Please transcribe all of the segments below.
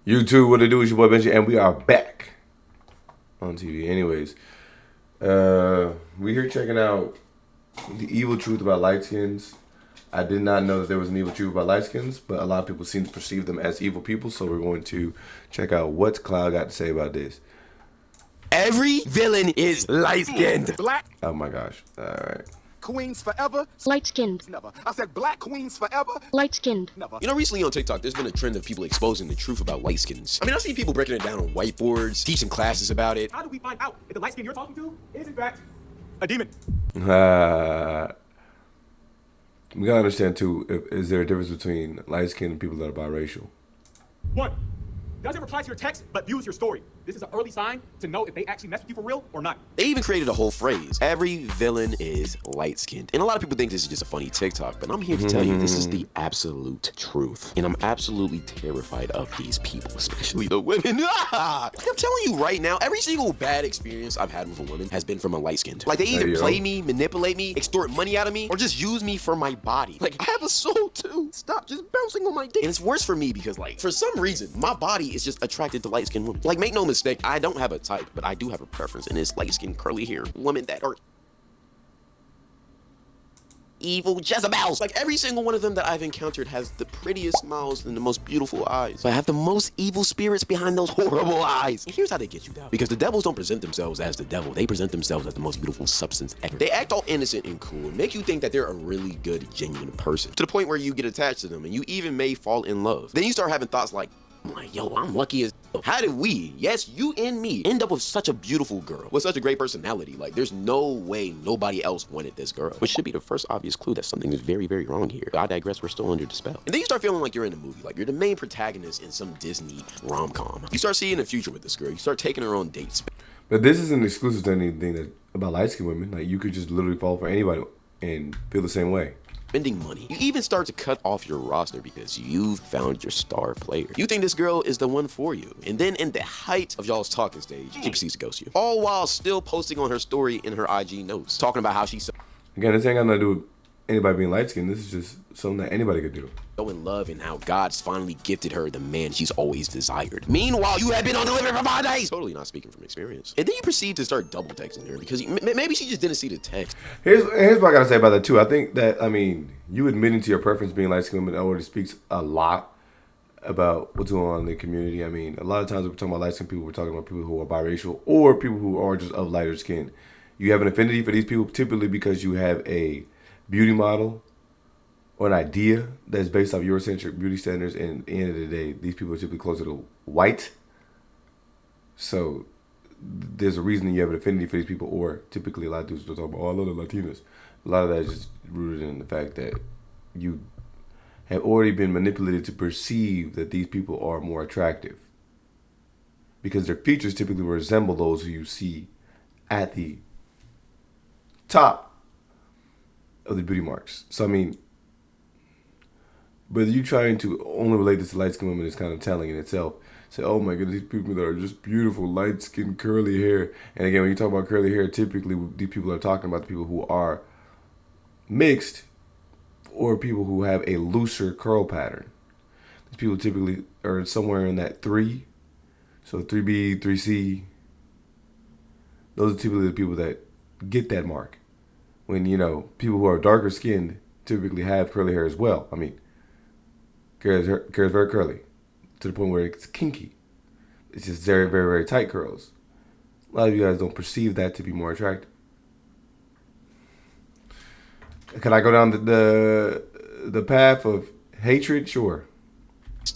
YouTube, what it do is your boy Benji, and we are back on TV. Anyways, we here checking out the evil truth about Lightskins. I did not know that there was an evil truth about Lightskins, but a lot of people seem to perceive them as evil people, so we're going to check out what Cloud got to say about this. Every villain is light-skinned. Black. Oh my gosh. All right. Queens forever. Light-skinned. Never. I said black queens forever. Light-skinned. Never. You know, recently on TikTok, there's been a trend of people exposing the truth about light-skins. I mean, I've seen people breaking it down on whiteboards, teaching classes about it. How do we find out if the light skin you're talking to is in fact a demon? We gotta understand too, is there a difference between light-skinned and people that are biracial? 1. Doesn't reply to your text, but views your story. This is an early sign to know if they actually mess with you for real or not. They even created a whole phrase. Every villain is light-skinned. And a lot of people think this is just a funny TikTok, but I'm here to tell you this is the absolute truth. And I'm absolutely terrified of these people, especially the women. I'm telling you right now, every single bad experience I've had with a woman has been from a light-skinned. Like, they either play me, manipulate me, extort money out of me, or just use me for my body. Like, I have a soul too. Stop just bouncing on my dick. And it's worse for me because, like, for some reason, my body is just attracted to light-skinned women. Like, make no mistake, I don't have a type, but I do have a preference, and it's light-skinned, curly hair women that are evil Jezebels. Like, every single one of them that I've encountered has the prettiest smiles and the most beautiful eyes, but have the most evil spirits behind those horrible eyes. And here's how they get you down. Because the devils don't present themselves as the devil. They present themselves as the most beautiful substance ever. They act all innocent and cool and make you think that they're a really good, genuine person, to the point where you get attached to them and you even may fall in love. Then you start having thoughts like, yo, I'm lucky as how did we, yes, you and me, end up with such a beautiful girl with such a great personality? Like, there's no way nobody else wanted this girl, which should be the first obvious clue that something is very, very wrong here. I digress, we're still under the spell. And then you start feeling like you're in a movie, like you're the main protagonist in some Disney rom-com. You start seeing the future with this girl. You start taking her on dates. But this isn't exclusive to anything that about light-skinned women. Like, you could just literally fall for anybody and feel the same way. Spending money. You even start to cut off your roster because you've found your star player. You think this girl is the one for you. And then in the height of y'all's talking stage, she proceeds to ghost you. All while still posting on her story in her IG notes, talking about how she's Again, this ain't got nothing to do with anybody being light-skinned. This is just something that anybody could do. so in love and how God's finally gifted her the man she's always desired. Meanwhile, you have been on delivery for 5 days. Totally not speaking from experience. And then you proceed to start double texting her because maybe she just didn't see the text. Here's what I gotta say about that too. I think that, I mean, you admitting to your preference being light-skinned women already speaks a lot about what's going on in the community. I mean, a lot of times when we're talking about light-skinned people, we're talking about people who are biracial or people who are just of lighter skin. You have an affinity for these people typically because you have a beauty model or an idea that's based off Eurocentric beauty standards, and at the end of the day, these people are typically closer to white. So there's a reason that you have an affinity for these people, or typically a lot of dudes will talk about, oh, I love the Latinas. A lot of that is just rooted in the fact that you have already been manipulated to perceive that these people are more attractive because their features typically resemble those who you see at the top of the beauty marks. So, I mean, but you trying to only relate this to light-skinned women is kind of telling in itself. Say, oh my goodness, these people that are just beautiful, light-skinned, curly hair. And again, when you talk about curly hair, typically these people are talking about the people who are mixed or people who have a looser curl pattern. These people typically are somewhere in that 3. So 3B, 3C. Those are typically the people that get that mark. When, you know, people who are darker skinned typically have curly hair as well. I mean, hair is very curly to the point where it's kinky. It's just very, very, very tight curls. A lot of you guys don't perceive that to be more attractive. Can I go down the path of hatred? Sure.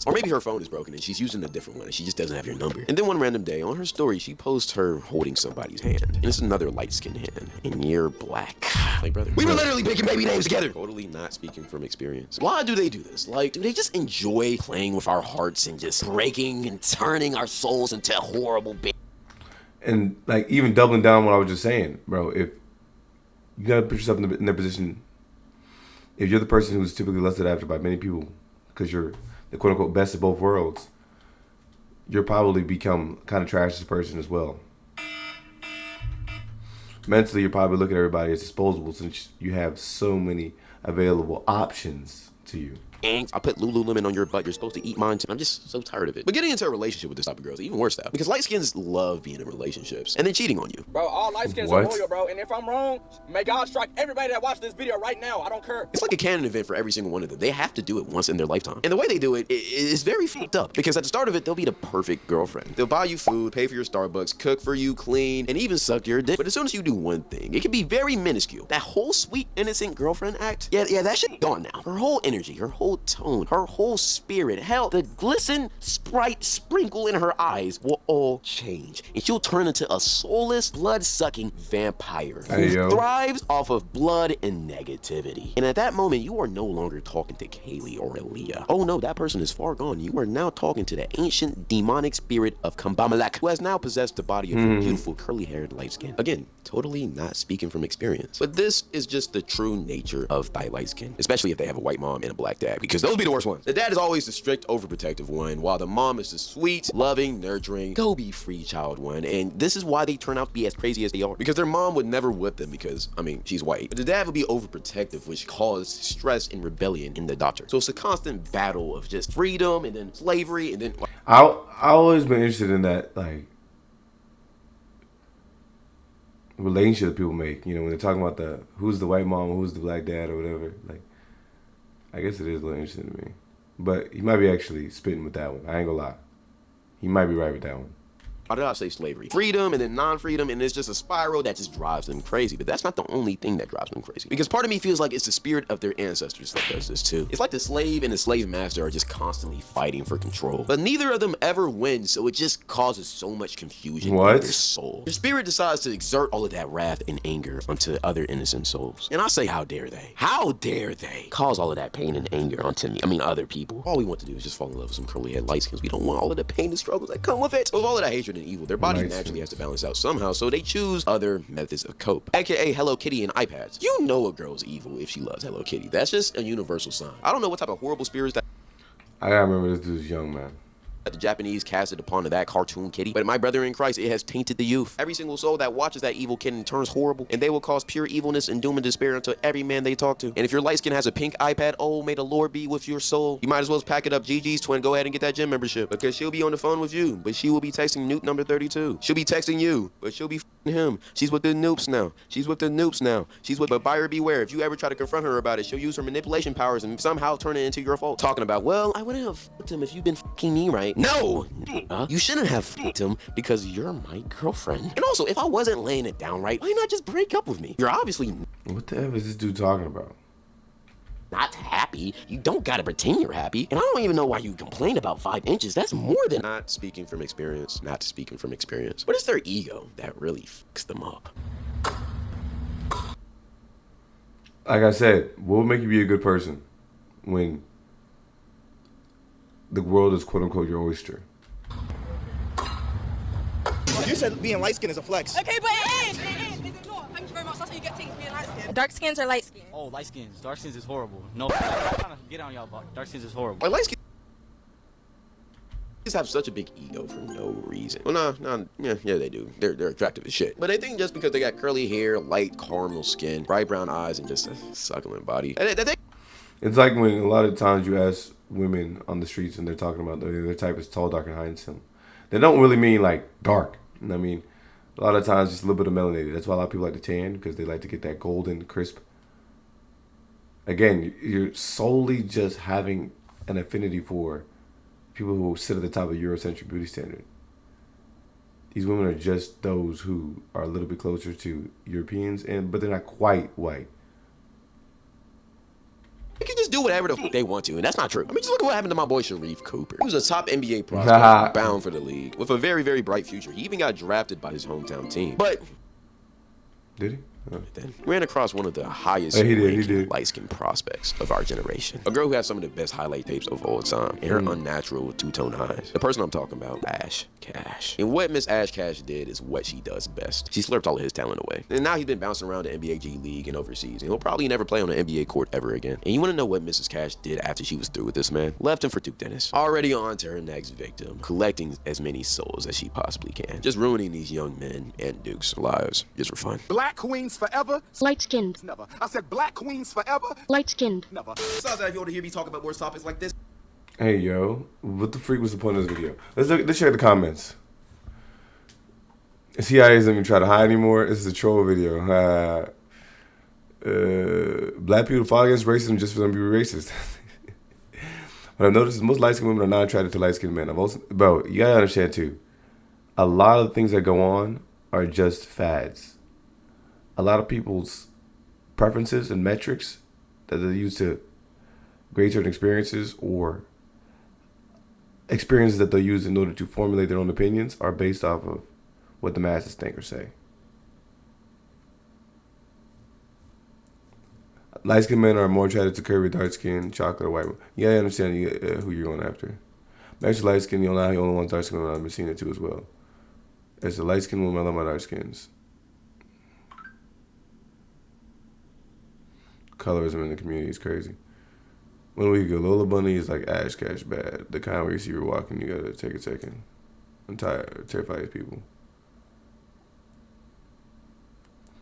Or maybe her phone is broken and she's using a different one and she just doesn't have your number. And then one random day on her story, she posts her holding somebody's hand. And it's another light-skinned hand. And you're black. Like, brother, we were literally picking baby names together. Totally not speaking from experience. Why do they do this? Like, do they just enjoy playing with our hearts and just breaking and turning our souls into horrible And, like, even doubling down on what I was just saying, bro, if you gotta put yourself in their position, if you're the person who's typically lusted after by many people because you're the quote-unquote best of both worlds, you'll probably become kind of trash as a person as well. Mentally, you're probably looking at everybody as disposable since you have so many available options to you. I put Lululemon on your butt. You're supposed to eat mine too. I'm just so tired of it. But getting into a relationship with this type of girls, even worse stuff. Because light skins love being in relationships and then cheating on you. Bro, all light skins are loyal, bro. And if I'm wrong, may God strike everybody that watched this video right now. I don't care. It's like a canon event for every single one of them. They have to do it once in their lifetime. And the way they do it is very fucked up. Because at the start of it, they'll be the perfect girlfriend. They'll buy you food, pay for your Starbucks, cook for you, clean, and even suck your dick. But as soon as you do one thing, it can be very minuscule. That whole sweet, innocent girlfriend act, yeah, that shit gone now. Her whole energy, her whole tone, her whole spirit, hell, the glisten, Sprite sprinkle in her eyes will all change. And she'll turn into a soulless, blood-sucking vampire who thrives off of blood and negativity. And at that moment, you are no longer talking to Kaylee or Aaliyah. Oh no, that person is far gone. You are now talking to the ancient demonic spirit of Kambamalak, who has now possessed the body of a beautiful curly-haired light skin. Again, totally not speaking from experience. But this is just the true nature of thy light skin, especially if they have a white mom and a black dad, because those be the worst ones. The dad is always the strict, overprotective one, while the mom is the sweet, loving, nurturing, go be free child one. And this is why they turn out to be as crazy as they are, because their mom would never whip them because, I mean, she's white. But the dad would be overprotective, which caused stress and rebellion in the daughter. So it's a constant battle of just freedom and then slavery and then... I always been interested in that, like, relationship people make, you know, when they're talking about the who's the white mom, who's the black dad or whatever. Like, I guess it is a little interesting to me. But he might be actually spitting with that one. I ain't gonna lie. He might be right with that one. Why did I say slavery? Freedom and then non-freedom, and it's just a spiral that just drives them crazy. But that's not the only thing that drives them crazy. Because part of me feels like it's the spirit of their ancestors that does this too. It's like the slave and the slave master are just constantly fighting for control. But neither of them ever wins, so it just causes so much confusion in their soul. Their spirit decides to exert all of that wrath and anger onto other innocent souls. And I say, how dare they? How dare they cause all of that pain and anger onto me? I mean, other people. All we want to do is just fall in love with some curly-haired light skins. We don't want all of the pain and struggles that come with it. So with all of that hatred and evil, their body naturally has to balance out somehow, so they choose other methods of cope, aka Hello Kitty and iPads. You know a girl's evil if she loves Hello Kitty. That's just a universal sign. I don't know what type of horrible spirits that I gotta remember this dude's young, man. the Japanese casted upon that cartoon kitty. But my brother in Christ, it has tainted the youth. Every single soul that watches that evil kitten turns horrible, and they will cause pure evilness and doom and despair unto every man they talk to. And if your light skin has a pink iPad, oh, may the Lord be with your soul. You might as well pack it up. Gigi's twin, go ahead and get that gym membership, because she'll be on the phone with you, but she will be texting Newt number 32. She'll be texting you, but she'll be him. She's with the noops now. She's with the noops now. She's with, but buyer beware. If you ever try to confront her about it, she'll use her manipulation powers and somehow turn it into your fault. Talking about, well, I wouldn't have fucked him if you'd been fucking me right. No! You shouldn't have fucked him because you're my girlfriend. And also, if I wasn't laying it down right, why not just break up with me? You're obviously What the F is this dude talking about? not happy. You don't gotta pretend you're happy. And I don't even know why you complain about 5 inches. That's more than not speaking from experience. Not speaking from experience. But it's their ego that really fucks them up. Like I said, what would make you be a good person when the world is quote unquote your oyster? You said being light skinned is a flex. Okay, but it is. Is it not? Thank you very much. That's how you get things being light skinned. Dark skins or light skins? Oh, light skins. Dark skins is horrible. No, I'm trying to get on y'all, but dark skins is horrible. Like, light skins have such a big ego for no reason. Well, yeah, they do. They're attractive as shit. But they think just because they got curly hair, light caramel skin, bright brown eyes, and just a succulent body, It's like when a lot of times you ask women on the streets and they're talking about their type is tall, dark, and handsome. They don't really mean like dark. I mean, a lot of times just a little bit of melanated. That's why a lot of people like to tan, because they like to get that golden crisp. Again, you're solely just having an affinity for people who sit at the top of Eurocentric beauty standard. These women are just those who are a little bit closer to Europeans, but they're not quite white. They can just do whatever the fuck they want to, and that's not true. I mean, just look at what happened to my boy Sheree Cooper. He was a top NBA prospect, bound for the league, with a very, very bright future. He even got drafted by his hometown team. But Did he? then ran across one of the highest light-skinned prospects of our generation. A girl who has some of the best highlight tapes of all time, and her unnatural two-tone eyes. The person I'm talking about, Ash Cash. And what Miss Ash Cash did is what she does best. She slurped all of his talent away. And now he's been bouncing around the NBA G League and overseas, and he'll probably never play on an NBA court ever again. And you want to know what Mrs. Cash did after she was through with this man? Left him for Duke Dennis. Already on to her next victim, collecting as many souls as she possibly can. Just ruining these young men and Duke's lives just for fun. Black queens queens forever. Light-skinned. Never. I said black queens forever. Light-skinned. Never. Besides that, if you want to hear me talk about more topics like this. Hey yo, what the freak was the point of this video? Let's check the comments. CIA doesn't even try to hide anymore. This is a troll video. Black people fight against racism just for them to be racist. What I've noticed is most light-skinned women are not attracted to light-skinned men. Bro, you gotta understand too. A lot of the things that go on are just fads. A lot of people's preferences and metrics that they use to grade certain experiences or experiences that they'll use in order to formulate their own opinions are based off of what the masses think or say. Light-skinned men are more attracted to curvy, dark-skinned, chocolate, or white women. Yeah, I understand who you're going after. Actually, light-skinned, you know, the only ones dark-skinned women I've been seeing it too as well. As a light-skinned woman, I love my dark-skins. Colorism in the community is crazy. 1 week ago, Lola Bunny is like Ash Cash bad. The kind where you see her walking, you gotta take a second. I'm tired, terrified of people.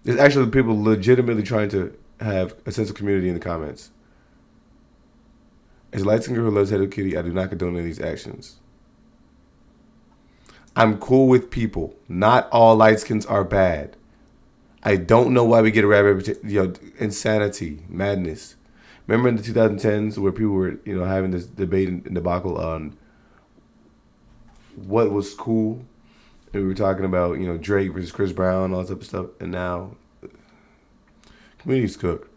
There's actually people legitimately trying to have a sense of community in the comments. As a light-skinned girl who loves Hello Kitty, I do not condone any of these actions. I'm cool with people. Not all light-skins are bad. I don't know why we get a bad reputation. You know, insanity, madness. Remember in the 2010s where people were, you know, having this debate and debacle on what was cool, and we were talking about, you know, Drake versus Chris Brown, all that type of stuff, and now community's cooked.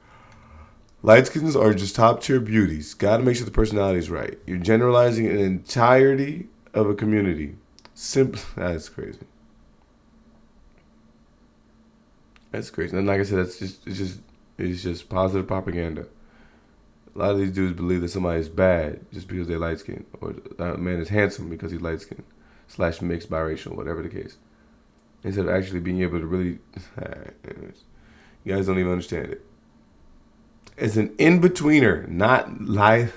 Lightskins are just top tier beauties. Got to make sure the personality is right. You're generalizing an entirety of a community. That's crazy. That's crazy. And like I said, it's just positive propaganda. A lot of these dudes believe that somebody is bad just because they're light skinned, or a man is handsome because he's light skinned, / mixed biracial, whatever the case. Instead of actually being able to really, you guys don't even understand it. It's an in-betweener, not light.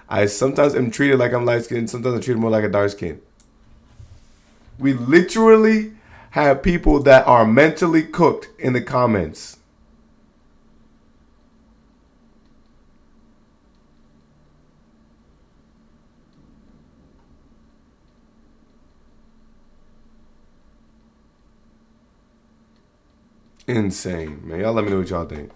I sometimes am treated like I'm light skinned, sometimes I'm treated more like a dark skin. We literally have people that are mentally cooked in the comments. Insane, man. Y'all let me know what y'all think.